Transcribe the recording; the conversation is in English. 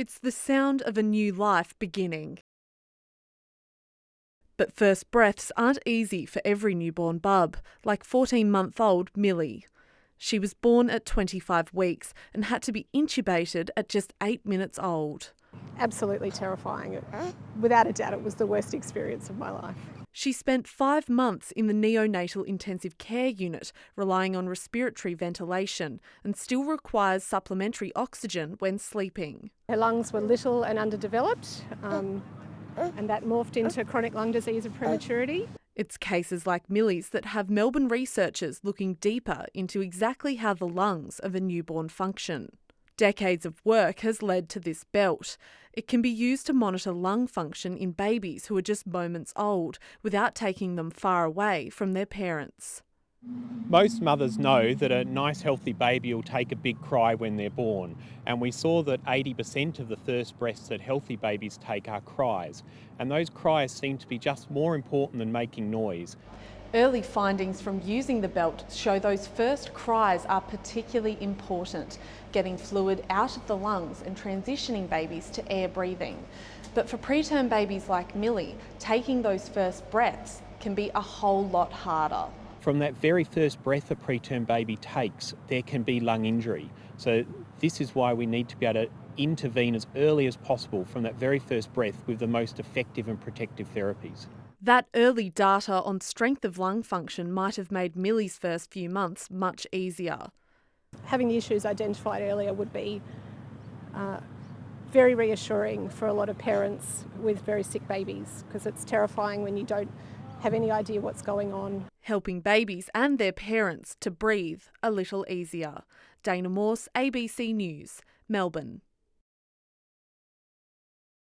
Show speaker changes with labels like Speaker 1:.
Speaker 1: It's the sound of a new life beginning. But first breaths aren't easy for every newborn bub, like 14-month-old Millie. She was born at 25 weeks and had to be intubated at just 8 minutes old.
Speaker 2: Absolutely terrifying. Without a doubt, it was the worst experience of my life.
Speaker 1: She spent 5 months in the neonatal intensive care unit, relying on respiratory ventilation, and still requires supplementary oxygen when sleeping.
Speaker 2: Her lungs were little and underdeveloped, and that morphed into chronic lung disease of prematurity.
Speaker 1: It's cases like Millie's that have Melbourne researchers looking deeper into exactly how the lungs of a newborn function. Decades of work has led to this belt. It can be used to monitor lung function in babies who are just moments old without taking them far away from their parents.
Speaker 3: Most mothers know that a nice healthy baby will take a big cry when they're born, and we saw that 80% of the first breaths that healthy babies take are cries, and those cries seem to be just more important than making noise.
Speaker 1: Early findings from using the belt show those first cries are particularly important, getting fluid out of the lungs and transitioning babies to air breathing. But for preterm babies like Millie, taking those first breaths can be a whole lot harder.
Speaker 3: From that very first breath a preterm baby takes, there can be lung injury. So this is why we need to be able to intervene as early as possible from that very first breath with the most effective and protective therapies.
Speaker 1: That early data on strength of lung function might have made Millie's first few months much easier.
Speaker 2: Having the issues identified earlier would be very reassuring for a lot of parents with very sick babies, because it's terrifying when you don't have any idea what's going on.
Speaker 1: Helping babies and their parents to breathe a little easier. Dana Morse, ABC News, Melbourne.